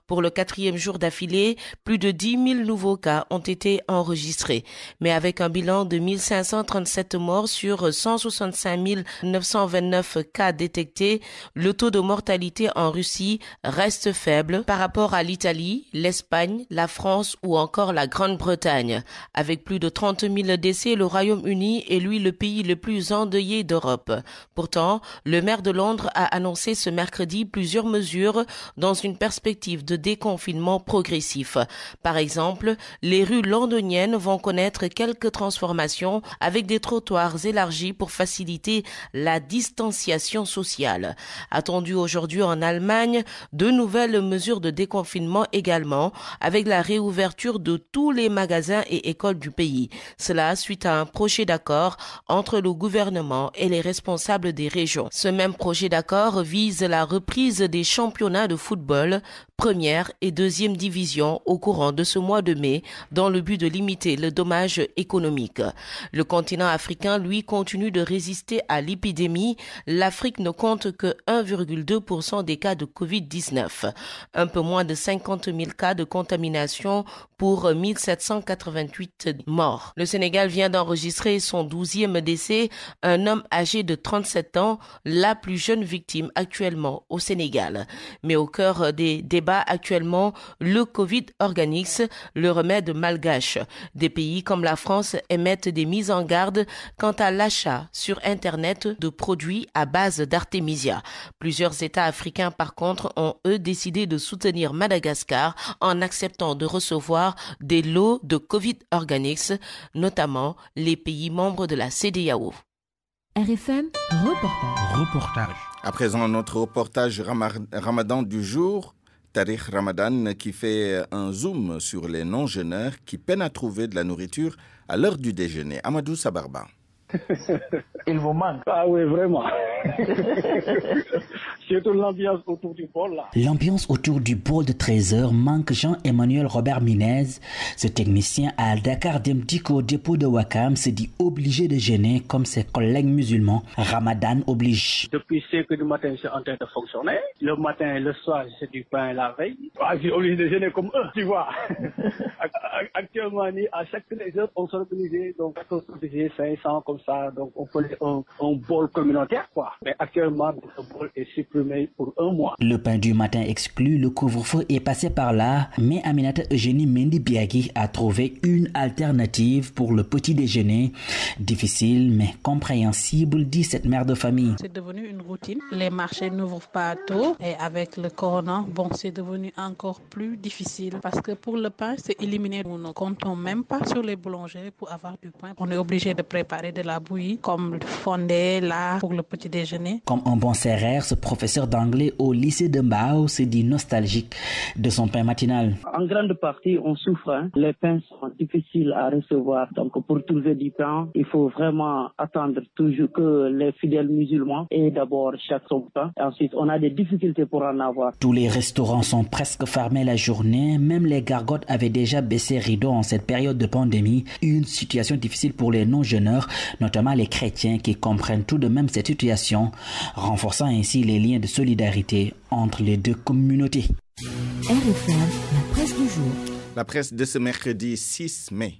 E: Pour le 4e jour d'affilée, plus de 10 000 nouveaux cas ont été enregistrés. Mais avec un bilan de 1537 morts sur 165 929 cas détectés, le taux de mortalité en Russie reste faible par rapport à l'Italie, l'Espagne, la France ou encore la Grande-Bretagne. Avec plus de 30 000 décès, le Royaume-Uni est lui le pays le plus endeuillé d'Europe. Pourtant, le maire de Londres a annoncé ce mercredi plusieurs mesures dans une perspective de déconfinement progressif. Par exemple, les rues londoniennes vont connaître quelques transformations avec des trottoirs élargis pour faciliter la distanciation sociale. Attendu aujourd'hui en Allemagne, de nouvelles mesures de déconfinement également, avec la réouverture de tous les magasins et écoles du pays. Cela suite à un projet d'accord entre le gouvernement et les responsables des régions. Ce même projet d'accord vise la reprise des championnats de football, première et deuxième division au courant de ce mois de mai dans le but de limiter le dommage économique. Le continent africain, lui, continue de résister à l'épidémie. L'Afrique ne compte que 1,2% des cas de Covid-19. Un peu moins de 50 000 cas de contamination pour 1788 morts. Le Sénégal vient d'enregistrer son 12e décès, un homme âgé de 37 ans, la plus jeune victime actuellement au Sénégal. Mais au cœur des débats actuellement, le Covid Organix, le remède malgache. Des pays comme la France émettent des mises en garde quant à l'achat sur Internet de produits à base d'artémisia. Plusieurs États africains, par contre, ont eux décidé de soutenir Madagascar en acceptant de recevoir des lots de Covid Organix, notamment les pays membres de la CEDEAO.
A: RFM, reportage.
C: À présent, notre reportage Ramadan du jour. Tariq Ramadan qui fait un zoom sur les non-jeûneurs qui peinent à trouver de la nourriture à l'heure du déjeuner. Amadou Sabarba.
F: Il vous manque. Ah oui, vraiment. Surtout l'ambiance autour du bol là.
B: L'ambiance autour du bol de 13h manque Jean-Emmanuel Robert Minez. Ce technicien à Dakar Demdiko au dépôt de Wakam se dit obligé de jeûner comme ses collègues musulmans. Ramadan oblige.
F: Depuis 5 heures du matin, c'est en train de fonctionner. Le matin et le soir, c'est du pain la veille. Ah, j'ai obligé de jeûner comme eux, tu vois. Actuellement, à chaque 13 heures, on s'organise donc 500 comme ça. Donc on fait un bol communautaire quoi. Mais actuellement, ce bol est supprimé pour un mois.
B: Le pain du matin exclu, le couvre-feu est passé par là, mais Aminata Eugénie Mendy Biagui a trouvé une alternative pour le petit déjeuner. Difficile mais compréhensible, dit cette mère de famille.
G: C'est devenu une routine. Les marchés n'ouvrent pas tôt et avec le corona, c'est devenu encore plus difficile parce que pour le pain, c'est éliminé. Nous ne comptons même pas sur les boulangeries pour avoir du pain. On est obligé de préparer de la bouillie comme le fondé là pour le petit déjeuner.
B: Comme un bon serrère, ce professeur d'anglais au lycée de Mbao se dit nostalgique de son pain matinal.
F: En grande partie, on souffre. Les pains sont difficiles à recevoir. Donc pour trouver du pain, il faut vraiment attendre toujours que les fidèles musulmans aient d'abord chaque son pain. Et ensuite, on a des difficultés pour en avoir.
B: Tous les restaurants sont presque fermés la journée. Même les gargotes avaient déjà baissé rideau en cette période de pandémie. Une situation difficile pour les non-jeûneurs, notamment les chrétiens qui comprennent tout de même cette situation, renforçant ainsi les liens de solidarité entre les deux communautés.
A: RFM, la presse du jour.
C: La presse de ce mercredi 6 mai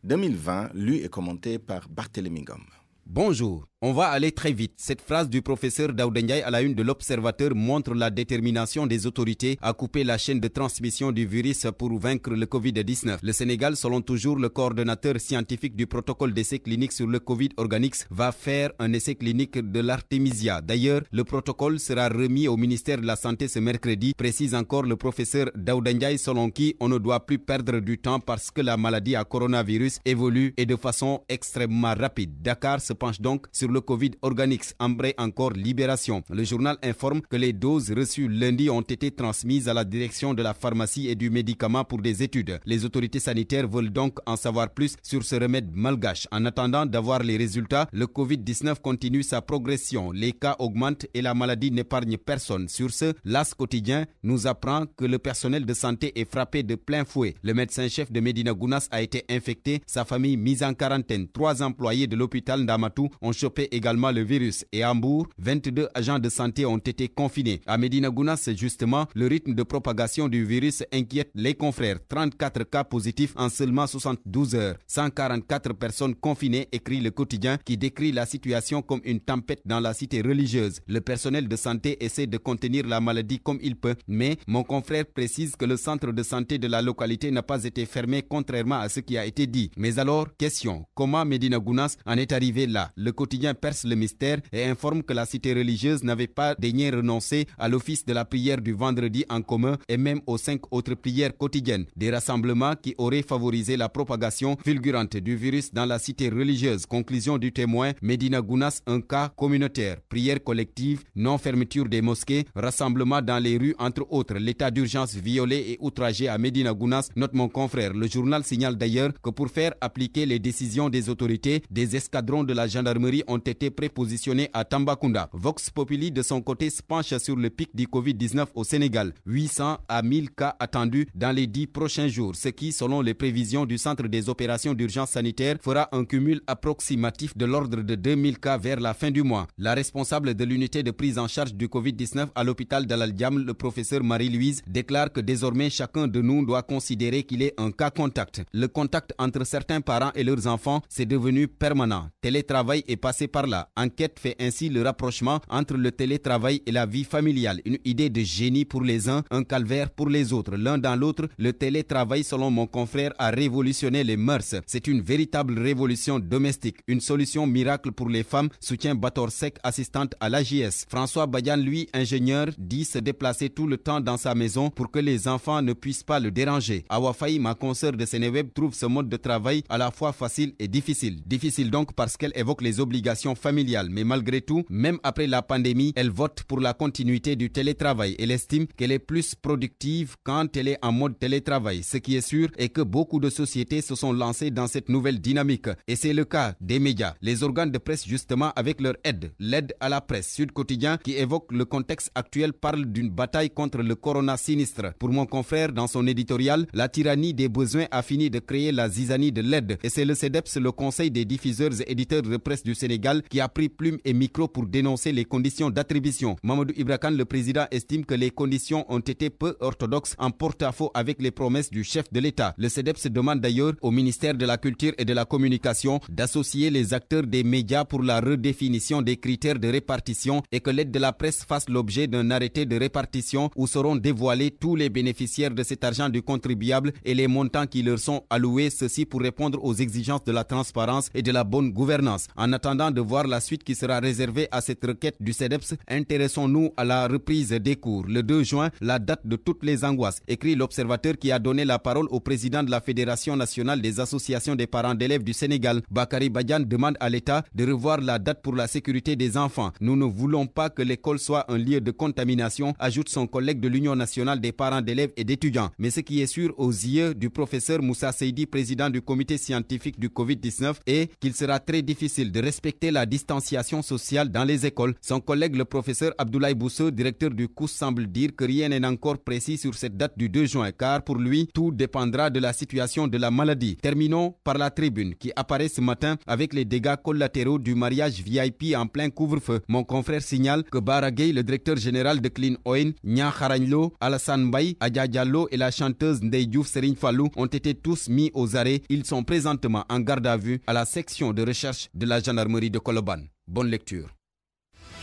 C: 2020, lue et commentée par Barthélémy Gomme.
I: Bonjour, on va aller très vite. Cette phrase du professeur Daouda Ndiaye à la une de l'Observateur montre la détermination des autorités à couper la chaîne de transmission du virus pour vaincre le Covid-19. Le Sénégal, selon toujours le coordonnateur scientifique du protocole d'essai clinique sur le Covid Organix, va faire un essai clinique de l'artémisia. D'ailleurs, le protocole sera remis au ministère de la Santé ce mercredi, précise encore le professeur Daouda Ndiaye, selon qui on ne doit plus perdre du temps parce que la maladie à coronavirus évolue et de façon extrêmement rapide. Dakar se penche donc sur le Covid Organix. Embrée encore Libération. Le journal informe que les doses reçues lundi ont été transmises à la direction de la pharmacie et du médicament pour des études. Les autorités sanitaires veulent donc en savoir plus sur ce remède malgache. En attendant d'avoir les résultats, le Covid-19 continue sa progression. Les cas augmentent et la maladie n'épargne personne. Sur ce, l'As quotidien nous apprend que le personnel de santé est frappé de plein fouet. Le médecin-chef de Médina Gounass a été infecté, sa famille mise en quarantaine. 3 employés de l'hôpital Ndamatou ont chopé également le virus et à Hambourg, 22 agents de santé ont été confinés. À Médina Gounass, justement, le rythme de propagation du virus inquiète les confrères. 34 cas positifs en seulement 72 heures. 144 personnes confinées, écrit le quotidien qui décrit la situation comme une tempête dans la cité religieuse. Le personnel de santé essaie de contenir la maladie comme il peut, mais mon confrère précise que le centre de santé de la localité n'a pas été fermé contrairement à ce qui a été dit. Mais alors, question, comment Médina Gounass en est arrivé là? Le quotidien perce le mystère et informe que la cité religieuse n'avait pas daigné renoncer à l'office de la prière du vendredi en commun et même aux 5 autres prières quotidiennes. Des rassemblements qui auraient favorisé la propagation fulgurante du virus dans la cité religieuse. Conclusion du témoin, Médina Gounass, un cas communautaire. Prière collective, non-fermeture des mosquées, rassemblement dans les rues, entre autres. L'état d'urgence violé et outragé à Médina Gounass, note mon confrère. Le journal signale d'ailleurs que pour faire appliquer les décisions des autorités, des escadrons de la gendarmerie ont été prépositionnés à Tambacounda. Vox Populi, de son côté, se penche sur le pic du Covid-19 au Sénégal. 800 à 1000 cas attendus dans les 10 prochains jours, ce qui, selon les prévisions du Centre des opérations d'urgence sanitaire, fera un cumul approximatif de l'ordre de 2000 cas vers la fin du mois. La responsable de l'unité de prise en charge du Covid-19 à l'hôpital d'Al Diam, le professeur Marie-Louise, déclare que désormais chacun de nous doit considérer qu'il est un cas contact. Le contact entre certains parents et leurs enfants, c'est devenu permanent. Tel est télétravail est passé par là. Enquête fait ainsi le rapprochement entre le télétravail et la vie familiale. Une idée de génie pour les uns, un calvaire pour les autres. L'un dans l'autre, le télétravail, selon mon confrère, a révolutionné les mœurs. C'est une véritable révolution domestique. Une solution miracle pour les femmes, soutient Bator Sek, assistante à l'AJS. François Badian, lui, ingénieur, dit se déplacer tout le temps dans sa maison pour que les enfants ne puissent pas le déranger. Awa Faye, ma consoeur de Sénéweb, trouve ce mode de travail à la fois facile et difficile. Difficile donc parce qu'elle évoque les obligations familiales. Mais malgré tout, même après la pandémie, elle vote pour la continuité du télétravail. Elle estime qu'elle est plus productive quand elle est en mode télétravail. Ce qui est sûr est que beaucoup de sociétés se sont lancées dans cette nouvelle dynamique. Et c'est le cas des médias. Les organes de presse, justement, avec leur aide, l'aide à la presse. Sud Quotidien, qui évoque le contexte actuel, parle d'une bataille contre le corona sinistre. Pour mon confrère, dans son éditorial, la tyrannie des besoins a fini de créer la zizanie de l'aide. Et c'est le CEDEPS, le Conseil des diffuseurs et éditeurs de presse du Sénégal, qui a pris plume et micro pour dénoncer les conditions d'attribution. Mamadou Ibrakan, le président, estime que les conditions ont été peu orthodoxes, en porte-à-faux avec les promesses du chef de l'État. Le CEDEPS demande d'ailleurs au ministère de la Culture et de la Communication d'associer les acteurs des médias pour la redéfinition des critères de répartition et que l'aide de la presse fasse l'objet d'un arrêté de répartition où seront dévoilés tous les bénéficiaires de cet argent du contribuable et les montants qui leur sont alloués, ceci pour répondre aux exigences de la transparence et de la bonne gouvernance. En attendant de voir la suite qui sera réservée à cette requête du CEDEPS, intéressons-nous à la reprise des cours. Le 2 juin, la date de toutes les angoisses, écrit l'Observateur qui a donné la parole au président de la Fédération nationale des associations des parents d'élèves du Sénégal. Bakary Badian demande à l'État de revoir la date pour la sécurité des enfants. Nous ne voulons pas que l'école soit un lieu de contamination, ajoute son collègue de l'Union nationale des parents d'élèves et d'étudiants. Mais ce qui est sûr aux yeux du professeur Moussa Seydi, président du comité scientifique du Covid-19, est qu'il sera très difficile de respecter la distanciation sociale dans les écoles. Son collègue, le professeur Abdoulaye Bousso, directeur du COUS, semble dire que rien n'est encore précis sur cette date du 2 juin, car pour lui, tout dépendra de la situation de la maladie. Terminons par la Tribune, qui apparaît ce matin avec les dégâts collatéraux du mariage VIP en plein couvre-feu. Mon confrère signale que Baragay, le directeur général de Clean Oil, Nya Kharaglo, Alassane Baye, Adja Diallo et la chanteuse Ndeye Diouf Serigne Fallou ont été tous mis aux arrêts. Ils sont présentement en garde à vue à la section de recherche de la gendarmerie de Colobane. Bonne lecture.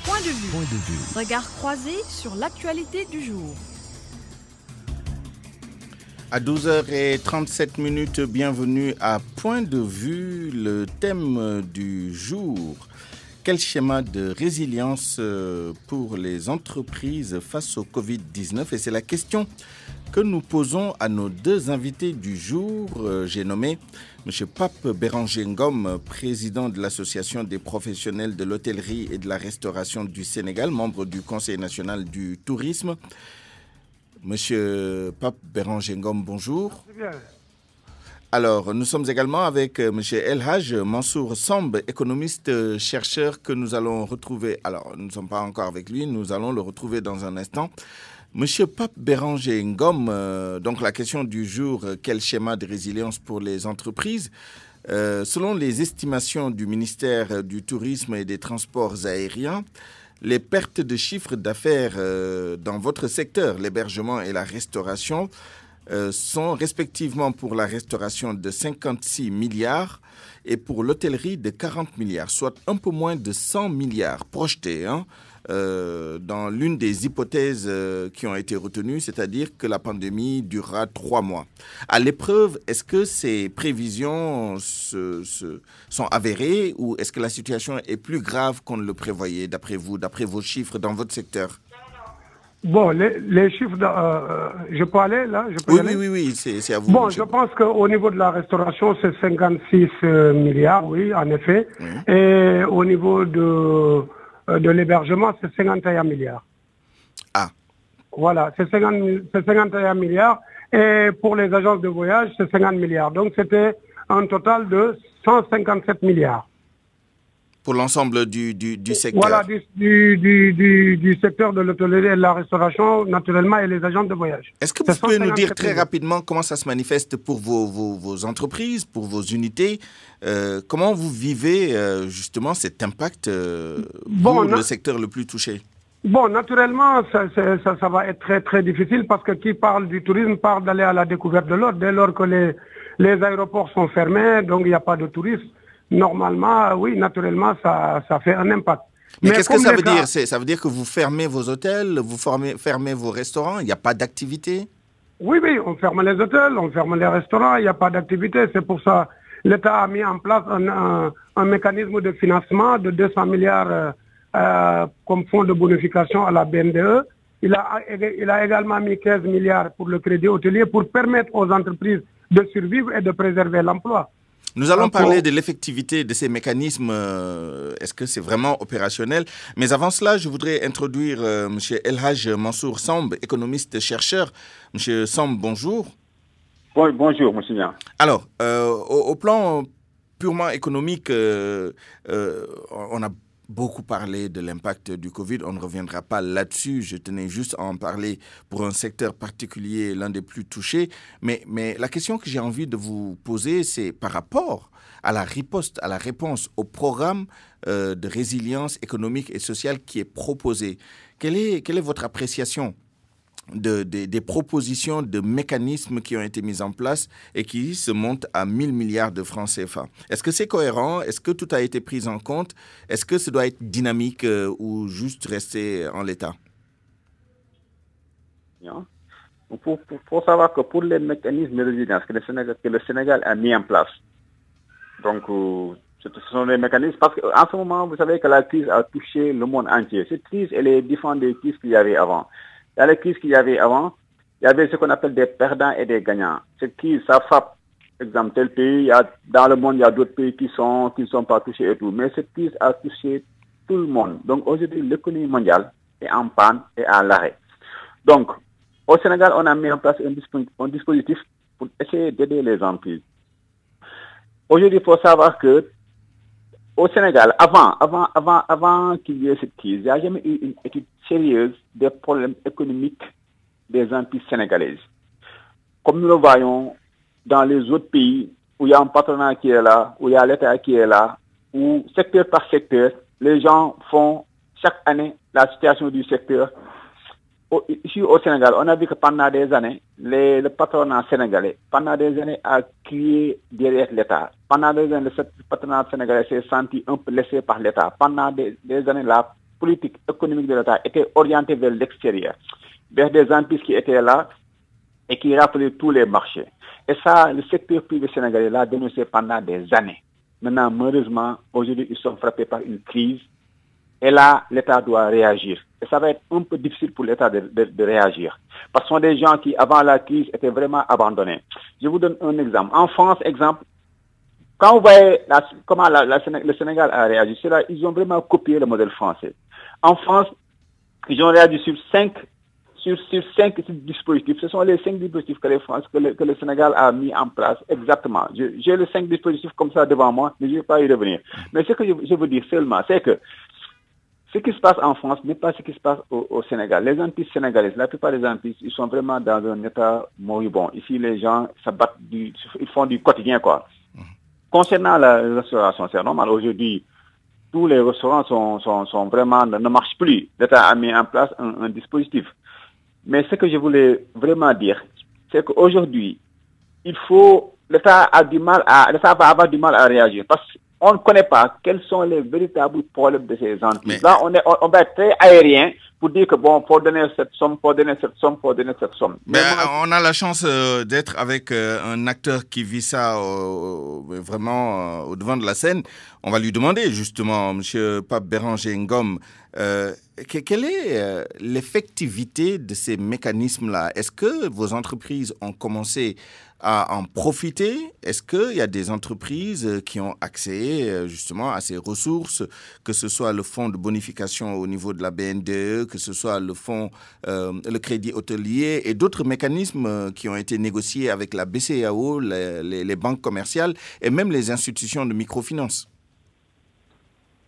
A: Point de vue. Regard croisé sur l'actualité du jour.
C: À 12h37, bienvenue à Point de vue, le thème du jour. Quel schéma de résilience pour les entreprises face au Covid-19 ? Et c'est la question que nous posons à nos deux invités du jour. J'ai nommé M. Pape Béranger Ngom, président de l'Association des professionnels de l'hôtellerie et de la restauration du Sénégal, membre du Conseil national du tourisme. Monsieur Pape Béranger Ngom, bonjour. Alors, nous sommes également avec M. El Haj Mansour Samb, économiste chercheur que nous allons retrouver. Alors, nous ne sommes pas encore avec lui, nous allons le retrouver dans un instant. Monsieur Pape Béranger Ngom, donc la question du jour, quel schéma de résilience pour les entreprises ? Selon les estimations du ministère du Tourisme et des Transports aériens, les pertes de chiffre d'affaires dans votre secteur, l'hébergement et la restauration, sont respectivement pour la restauration de 56 milliards et pour l'hôtellerie de 40 milliards, soit un peu moins de 100 milliards projetés dans l'une des hypothèses qui ont été retenues, c'est-à-dire que la pandémie durera 3 mois. À l'épreuve, est-ce que ces prévisions sont avérées ou est-ce que la situation est plus grave qu'on ne le prévoyait, d'après vous, d'après vos chiffres dans votre secteur ?
H: Bon, les chiffres, je peux aller là
C: Oui, c'est à vous.
H: Bon, je pense qu'au niveau de la restauration, c'est 56 milliards, oui, en effet. Oui. Et au niveau de l'hébergement, c'est 51 milliards.
C: Ah.
H: Voilà, c'est 51 milliards. Et pour les agences de voyage, c'est 50 milliards. Donc, c'était un total de 157 milliards.
C: Pour l'ensemble du secteur.
H: Voilà, du secteur de l'hôtellerie et de la restauration, naturellement, et les agents de voyage.
C: Est-ce que vous pouvez nous dire très rapidement comment ça se manifeste pour vos entreprises, pour vos unités ? Comment vous vivez justement cet impact pour le secteur le plus touché ?
H: Bon, naturellement, ça va être très, très difficile parce que qui parle du tourisme parle d'aller à la découverte de l'autre. Dès lors que les aéroports sont fermés, donc il n'y a pas de tourisme. normalement, oui, naturellement, ça fait un impact.
C: Mais qu'est-ce que ça veut dire? Ça veut dire que vous fermez vos hôtels, vous fermez vos restaurants, il n'y a pas d'activité?
H: Oui, on ferme les hôtels, on ferme les restaurants, il n'y a pas d'activité. C'est pour ça que l'État a mis en place un mécanisme de financement de 200 milliards comme fonds de bonification à la BNDE. Il a également mis 15 milliards pour le crédit hôtelier pour permettre aux entreprises de survivre et de préserver l'emploi.
C: Nous allons parler de l'effectivité de ces mécanismes. Est-ce que c'est vraiment opérationnel? Mais avant cela, je voudrais introduire M. Elhaj Mansour Samb, économiste-chercheur. M. Samb, bonjour.
J: Bonjour, monsieur.
C: Alors, au plan purement économique, on a beaucoup parlé de l'impact du Covid. On ne reviendra pas là-dessus. Je tenais juste à en parler pour un secteur particulier, l'un des plus touchés. Mais la question que j'ai envie de vous poser, c'est par rapport à la riposte, à la réponse au programme de résilience économique et sociale qui est proposé. Quelle est votre appréciation des propositions de mécanismes qui ont été mis en place et qui se montent à 1000 milliards de francs CFA? Est-ce que c'est cohérent? Est-ce que tout a été pris en compte? Est-ce que ça doit être dynamique ou juste rester en l'état?
J: Il faut savoir que pour les mécanismes de résilience que le Sénégal a mis en place, donc ce sont des mécanismes, parce qu'en ce moment, vous savez que la crise a touché le monde entier. Cette crise, elle est différente des crises qu'il y avait avant. Dans les crises qu'il y avait avant, il y avait ce qu'on appelle des perdants et des gagnants. Cette crise, ça frappe, par exemple, tel pays. Dans le monde, il y a d'autres pays qui ne sont pas touchés et tout. Mais cette crise a touché tout le monde. Donc aujourd'hui, l'économie mondiale est en panne et à l'arrêt. Donc, au Sénégal, on a mis en place un dispositif pour essayer d'aider les entreprises. Aujourd'hui, il faut savoir que au Sénégal, avant qu'il y ait cette crise, il n'y a jamais eu une étude sérieuse des problèmes économiques des entreprises sénégalaises. Comme nous le voyons dans les autres pays où il y a un patronat qui est là, où il y a l'État qui est là, où secteur par secteur, les gens font chaque année la situation du secteur. Ici au Sénégal, on a vu que pendant des années, le patronat sénégalais, pendant des années, a crié derrière l'État. Pendant des années, le patronat sénégalais s'est senti un peu laissé par l'État. Pendant des années, la politique économique de l'État était orientée vers l'extérieur, vers des entreprises qui étaient là et qui rappelaient tous les marchés. Et ça, le secteur privé sénégalais l'a dénoncé pendant des années. Maintenant, malheureusement, aujourd'hui, ils sont frappés par une crise. Et là, l'État doit réagir. Et ça va être un peu difficile pour l'État de réagir. Parce que ce sont des gens qui, avant la crise, étaient vraiment abandonnés. Je vous donne un exemple. En France, exemple, quand vous voyez comment le Sénégal a réagi, c'est là, ils ont vraiment copié le modèle français. En France, ils ont réagi sur 5 dispositifs. Ce sont les 5 dispositifs que le Sénégal a mis en place exactement. J'ai les 5 dispositifs comme ça devant moi, mais je ne vais pas y revenir. Mais ce que je veux dire seulement, c'est que ce qui se passe en France n'est pas ce qui se passe au Sénégal. Les entreprises sénégalaises, la plupart des entreprises, ils sont vraiment dans un état moribond. Ici, les gens s'abattent, ils font du quotidien, quoi. Concernant la restauration, c'est normal. Aujourd'hui, tous les restaurants sont vraiment, ne marchent plus. L'État a mis en place un dispositif. Mais ce que je voulais vraiment dire, c'est qu'aujourd'hui, l'État va avoir du mal à réagir parce qu'on ne connaît pas quels sont les véritables problèmes de ces entreprises. Là, on va être très aérien pour dire que bon, faut donner cette somme, faut donner cette somme, faut donner cette somme.
C: Mais on a la chance d'être avec un acteur qui vit ça vraiment au devant de la scène. On va lui demander justement, M. Pape Béranger Ngom, quelle est l'effectivité de ces mécanismes-là? Est-ce que vos entreprises ont commencé à en profiter? Est-ce qu'il y a des entreprises qui ont accès justement à ces ressources, que ce soit le fonds de bonification au niveau de la BNDE, que ce soit le fonds, le crédit hôtelier et d'autres mécanismes qui ont été négociés avec la BCEAO, les banques commerciales et même les institutions de microfinance?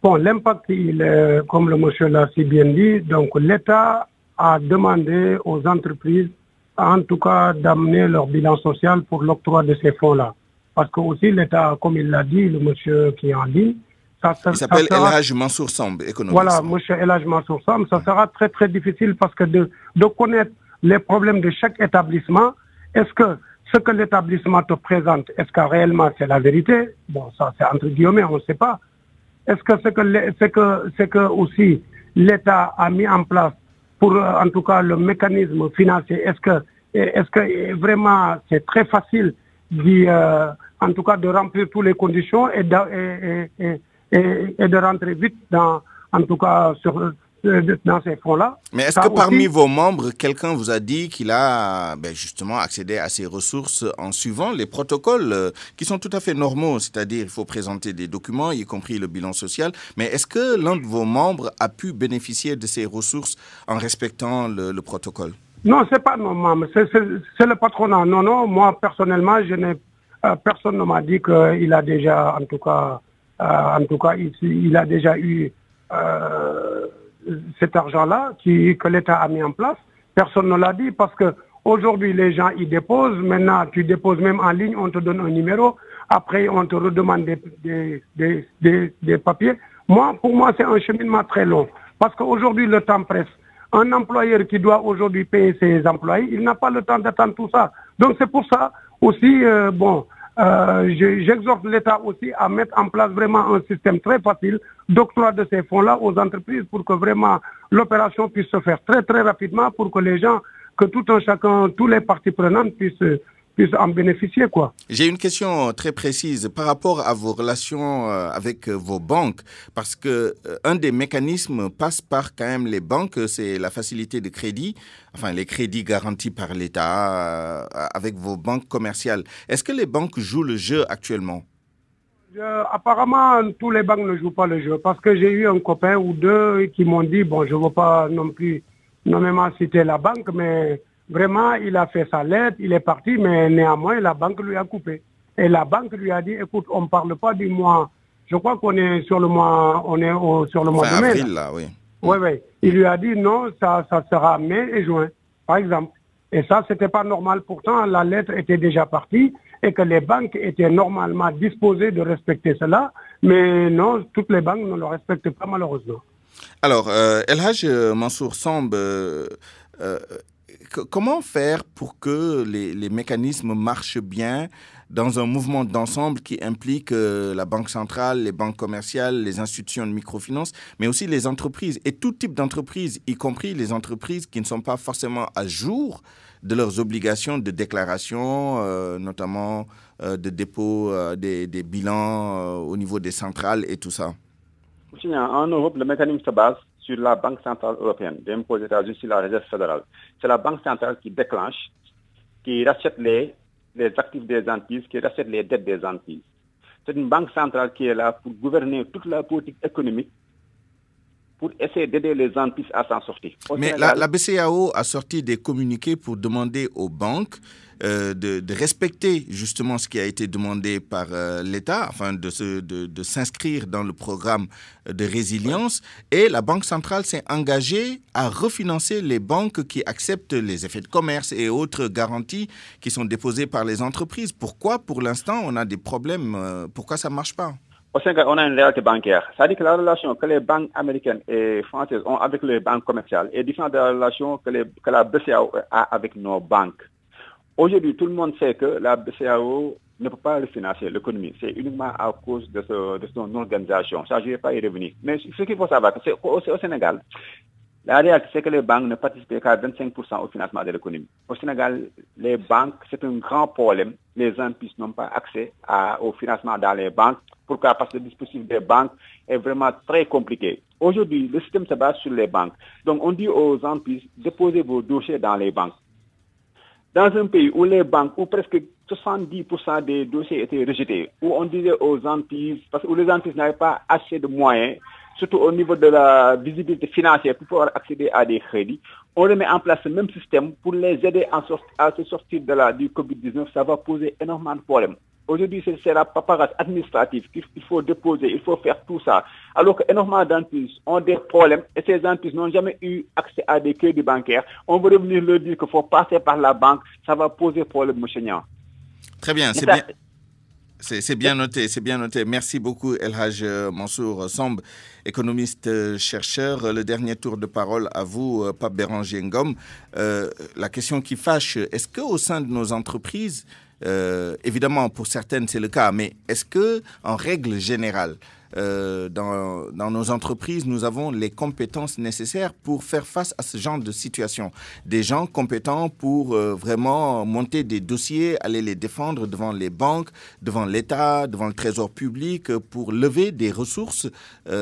H: Bon, l'impact, il est, comme le monsieur l'a si bien dit, donc l'État a demandé aux entreprises, en tout cas, d'amener leur bilan social pour l'octroi de ces fonds-là. Parce que aussi l'État, comme il l'a dit, le monsieur qui est en ligne,
C: il s'appelle Elhaj Mansour Samb, économiste.
H: Voilà, monsieur Elhaj Mansour Samb, ça sera très très difficile parce que de connaître les problèmes de chaque établissement, est-ce que ce que l'établissement te présente, est-ce que réellement c'est la vérité? Bon, ça c'est entre guillemets, on ne sait pas. Est-ce que c'est que aussi l'État a mis en place pour en tout cas le mécanisme financier, est-ce que vraiment c'est très facile en tout cas de remplir toutes les conditions et de rentrer vite dans ces fonds-là?
C: Mais est-ce que parmi vos membres, quelqu'un vous a dit qu'il a justement accédé à ces ressources en suivant les protocoles qui sont tout à fait normaux, c'est-à-dire il faut présenter des documents, y compris le bilan social, mais est-ce que l'un de vos membres a pu bénéficier de ces ressources en respectant le protocole?
H: Non, c'est pas nos membres, c'est le patronat. Non, moi personnellement, personne ne m'a dit qu'il a déjà, en tout cas, il a déjà eu cet argent-là que l'État a mis en place. Personne ne l'a dit parce que aujourd'hui les gens ils déposent. Maintenant, tu déposes même en ligne, on te donne un numéro. Après, on te redemande des papiers. Pour moi, c'est un cheminement très long parce qu'aujourd'hui le temps presse. Un employeur qui doit aujourd'hui payer ses employés, il n'a pas le temps d'attendre tout ça. Donc c'est pour ça aussi, j'exhorte l'État aussi à mettre en place vraiment un système très facile d'octroi de ces fonds-là aux entreprises pour que vraiment l'opération puisse se faire très très rapidement pour que les gens, que tout un chacun, tous les parties prenantes puissent en bénéficier, quoi.
C: J'ai une question très précise par rapport à vos relations avec vos banques, parce que un des mécanismes passe par quand même les banques, c'est la facilité de crédit, enfin les crédits garantis par l'État avec vos banques commerciales. Est-ce que les banques jouent le jeu actuellement?
H: Apparemment, tous les banques ne jouent pas le jeu, parce que j'ai eu un copain ou deux qui m'ont dit, bon, je ne veux pas non plus nommément citer la banque, mais vraiment, il a fait sa lettre, il est parti, mais néanmoins, la banque lui a coupé. Et la banque lui a dit, écoute, on ne parle pas du mois, je crois qu'on est sur le mois, sur le mois de mai.
C: Avril, là, oui.
H: Oui. Il lui a dit, non, ça sera mai et juin, par exemple. Et ça, c'était pas normal. Pourtant, la lettre était déjà partie et que les banques étaient normalement disposées de respecter cela. Mais non, toutes les banques ne le respectent pas, malheureusement.
C: Alors, El Hadj Mansour Samb, comment faire pour que les mécanismes marchent bien dans un mouvement d'ensemble qui implique la Banque centrale, les banques commerciales, les institutions de microfinance, mais aussi les entreprises et tout type d'entreprises, y compris les entreprises qui ne sont pas forcément à jour de leurs obligations de déclaration, notamment de dépôt des bilans au niveau des centrales et tout ça?
J: En Europe, le mécanisme se base sur la Banque centrale européenne, déposée sur la Réserve fédérale. C'est la Banque centrale qui déclenche, qui rachète les actifs des entités, qui rachète les dettes des entités. C'est une banque centrale qui est là pour gouverner toute la politique économique, pour essayer d'aider les entités à s'en sortir.
C: Mais la BCEAO a sorti des communiqués pour demander aux banques de respecter justement ce qui a été demandé par l'État, afin de s'inscrire dans le programme de résilience. Et la Banque centrale s'est engagée à refinancer les banques qui acceptent les effets de commerce et autres garanties qui sont déposées par les entreprises. Pourquoi, pour l'instant, on a des problèmes? Pourquoi ça ne marche pas?
J: Au Sénégal, on a une réalité bancaire. C'est-à-dire que la relation que les banques américaines et françaises ont avec les banques commerciales est différente de la relation que la BCEAO a avec nos banques. Aujourd'hui, tout le monde sait que la BCEAO ne peut pas refinancer l'économie. C'est uniquement à cause de son organisation. Ça, je ne vais pas y revenir. Mais ce qu'il faut savoir, c'est qu'au Sénégal, la réalité, c'est que les banques ne participent qu'à 25% au financement de l'économie. Au Sénégal, les banques, c'est un grand problème. Les entreprises n'ont pas accès au financement dans les banques. Pourquoi? Parce que le dispositif des banques est vraiment très compliqué. Aujourd'hui, le système se base sur les banques. Donc, on dit aux entreprises, déposez vos dossiers dans les banques. Dans un pays où les banques, où presque 70% des dossiers étaient rejetés, où on disait aux entreprises, parce que les entreprises n'avaient pas assez de moyens, surtout au niveau de la visibilité financière pour pouvoir accéder à des crédits, on remet en place ce même système pour les aider à se sortir du Covid-19. Ça va poser énormément de problèmes. Aujourd'hui, c'est la paperasse administrative qu'il faut déposer, il faut faire tout ça. Alors qu'énormément d'entreprises ont des problèmes et ces entreprises n'ont jamais eu accès à des crédits bancaires. On veut revenir leur dire qu'il faut passer par la banque. Ça va poser problème, M. Nian.
C: Très bien, c'est bien. C'est bien noté, c'est bien noté. Merci beaucoup El Hadj Mansour Samb, économiste chercheur. Le dernier tour de parole à vous, Pape Béranger Ngom. La question qui fâche, est-ce qu'au sein de nos entreprises, évidemment pour certaines c'est le cas, mais est-ce que en règle générale, dans nos entreprises, nous avons les compétences nécessaires pour faire face à ce genre de situation. Des gens compétents pour vraiment monter des dossiers, aller les défendre devant les banques, devant l'État, devant le Trésor public, pour lever des ressources,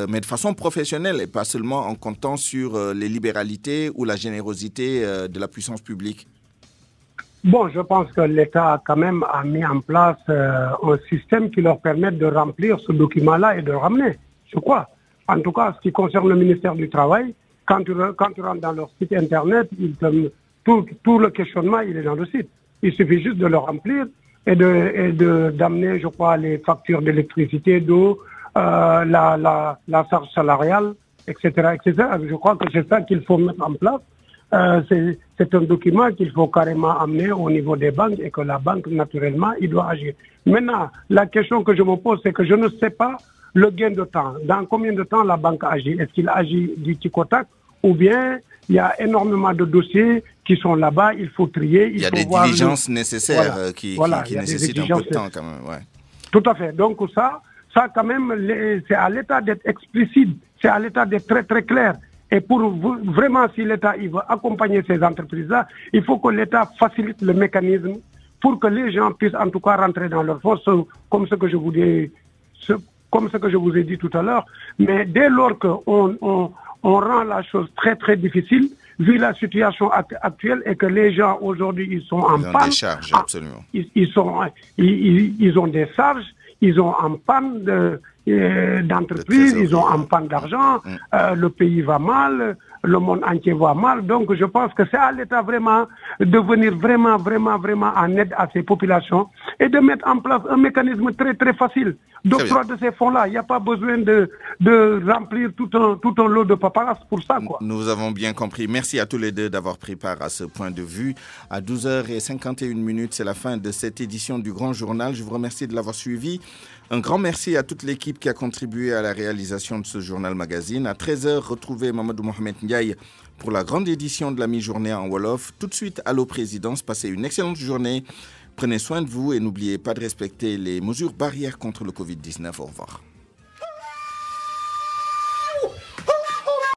C: mais de façon professionnelle et pas seulement en comptant sur les libéralités ou la générosité de la puissance publique.
H: Bon, je pense que l'État quand même a mis en place un système qui leur permet de remplir ce document-là et de le ramener, je crois. En tout cas, ce qui concerne le ministère du Travail, quand tu rentres dans leur site Internet, tout le questionnement, il est dans le site. Il suffit juste de le remplir et d'amener, je crois, les factures d'électricité, d'eau, la charge salariale, etc., etc. Je crois que c'est ça qu'il faut mettre en place. C'est un document qu'il faut carrément amener au niveau des banques et que la banque, naturellement, il doit agir. Maintenant, la question que je me pose, c'est que je ne sais pas le gain de temps. Dans combien de temps la banque agit? Est-ce qu'il agit du tic au tac ou bien il y a énormément de dossiers qui sont là-bas, il faut trier.
C: Il y a des diligences nécessaires qui nécessitent un peu de temps quand même. Ouais.
H: Tout à fait. Donc ça quand même, c'est à l'État d'être explicite, c'est à l'État d'être très très clair. Et pour vraiment, si l'État il veut accompagner ces entreprises-là, il faut que l'État facilite le mécanisme pour que les gens puissent en tout cas rentrer dans leur force, comme ce que je vous ai dit tout à l'heure. Mais dès lors qu'on rend la chose très très difficile, vu la situation actuelle et que les gens aujourd'hui ils sont en panne.
C: Ils ont des charges, absolument.
H: Ils ont des charges, ils ont en panne d'entreprise, ils ont en panne d'argent, le pays va mal, le monde entier va mal. Donc je pense que c'est à l'État vraiment de venir vraiment en aide à ces populations et de mettre en place un mécanisme très très facile d'octroi de ces fonds-là. Il n'y a pas besoin de remplir tout un lot de paperasse pour ça, quoi.
C: Nous avons bien compris. Merci à tous les deux d'avoir pris part à ce point de vue. À 12h51, c'est la fin de cette édition du Grand Journal. Je vous remercie de l'avoir suivi. Un grand merci à toute l'équipe qui a contribué à la réalisation de ce journal magazine. À 13h, retrouvez Mamadou Mohamed Ndiaye pour la grande édition de la mi-journée en Wolof. Tout de suite, Allo Présidence. Passez une excellente journée. Prenez soin de vous et n'oubliez pas de respecter les mesures barrières contre le Covid-19. Au revoir.